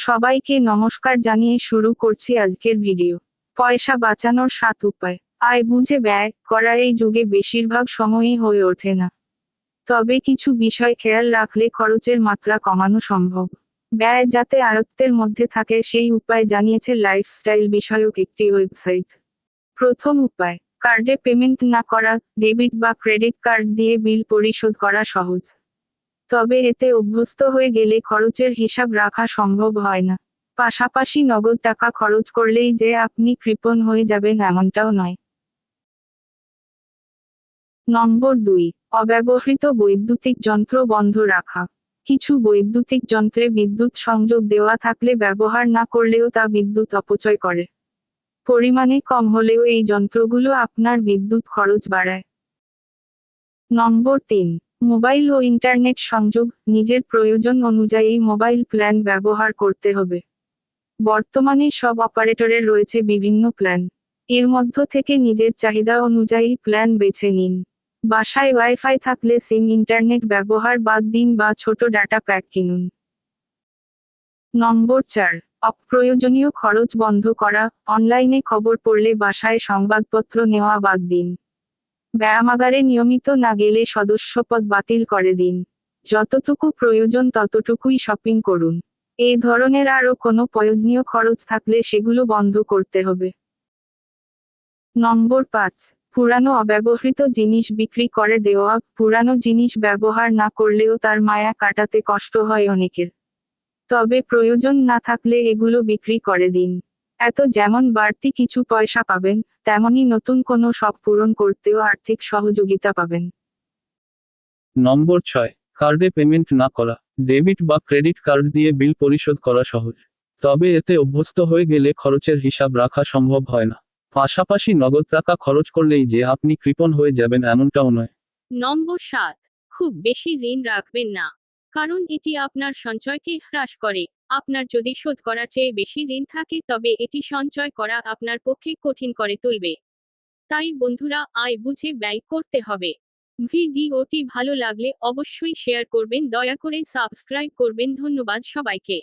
সবাইকে নমস্কার জানিয়ে শুরু করছি আজকের ভিডিও। পয়সা বাঁচানোর 7 উপায়। আয় বুঝে ব্যয় করা এই যুগে বেশিরভাগ সময়ই হয়ে ওঠে না। তবে কিছু বিষয় খেয়াল রাখলে খরচের মাত্রা কমানো সম্ভব। ব্যয় যাতে আয়ত্তের মধ্যে থাকে সেই উপায় জানিয়েছে লাইফস্টাইল বিষয়ক একটি ওয়েবসাইট। প্রথম উপায়, কার্ডে পেমেন্ট না করা। ডেবিট বা ক্রেডিট কার্ড দিয়ে বিল পরিশোধ করা সহজ, তবে এতে অভ্যস্ত হয়ে গেলে খরচের হিসাব রাখা সম্ভব হয় না। পাশাপাশি নগদ টাকা খরচ করলেই যে আপনি কৃপণ হয়ে যাবেন এমনটাও নয়। নম্বর 2, অব্যবহৃত বৈদ্যুতিক যন্ত্র বন্ধ রাখা। কিছু বৈদ্যুতিক যন্ত্রে বিদ্যুৎ সংযোগ দেওয়া থাকলে ব্যবহার না করলেও তা বিদ্যুৎ অপচয় করে। পরিমাণে কম হলেও এই যন্ত্রগুলো আপনার বিদ্যুৎ খরচ বাড়ায়। নম্বর 3, মোবাইল ও ইন্টারনেট সংযোগ। নিজের প্রয়োজন অনুযায়ী মোবাইল প্ল্যান ব্যবহার করতে হবে। বর্তমানে সব অপারেটরের রয়েছে বিভিন্ন প্ল্যান। এর মধ্য থেকে নিজের চাহিদা অনুযায়ী প্ল্যান বেছে নিন। বাসায় ওয়াইফাই থাকলে সিম ইন্টারনেট ব্যবহার বাদ দিন বা ছোট ডাটা প্যাক কিনুন। নম্বর 4, অপ্রয়োজনীয় খরচ বন্ধ করা। অনলাইনে খবর পড়লে বাসায় সংবাদপত্র নেওয়া বাদ দিন। ব্যায়ামাগারে নিয়মিত না গেলে সদস্যপদ বাতিল করে দিন। যতটুকু প্রয়োজন ততটুকুই শপিং করুন। এই ধরনের আরও কোনো প্রয়োজনীয় খরচ থাকলে সেগুলো বন্ধ করতে হবে। নম্বর 5, পুরানো অব্যবহৃত জিনিস বিক্রি করে দেওয়া। পুরানো জিনিস ব্যবহার না করলেও তার মায়া কাটাতে কষ্ট হয় অনেকের। তবে প্রয়োজন না থাকলে এগুলো বিক্রি করে দিন। এত যেমন বাড়তি কিছু পয়সা পাবেন, তেমনি নতুন কোনো শখ পূরণ করতেও আর্থিক সহযোগিতা পাবেন। নম্বর 6, কার্ডে পেমেন্ট না করা। ডেবিট বা ক্রেডিট কার্ড দিয়ে বিল পরিশোধ করা সহজ, তবে এতে অভ্যস্ত হয়ে গেলে খরচের হিসাব রাখা সম্ভব হয় না। পাশাপাশি নগদ টাকা খরচ করলেই যে আপনি কৃপণ হয়ে যাবেন এমনটাও নয়। নম্বর 7, খুব বেশি ঋণ রাখবেন না, কারণ এটি আপনার সঞ্চয়কে হ্রাস করে। আপনার যদি শোধ করার চেয়ে বেশি ঋণ থাকে তবে এটি সঞ্চয় করা আপনার পক্ষে কঠিন করে তুলবে। তাই বন্ধুরা, আয় বুঝে ব্যয় করতে হবে। ভিডিওটি ভালো লাগলে অবশ্যই শেয়ার করবেন, দয়া করে সাবস্ক্রাইব করবেন। ধন্যবাদ সবাইকে।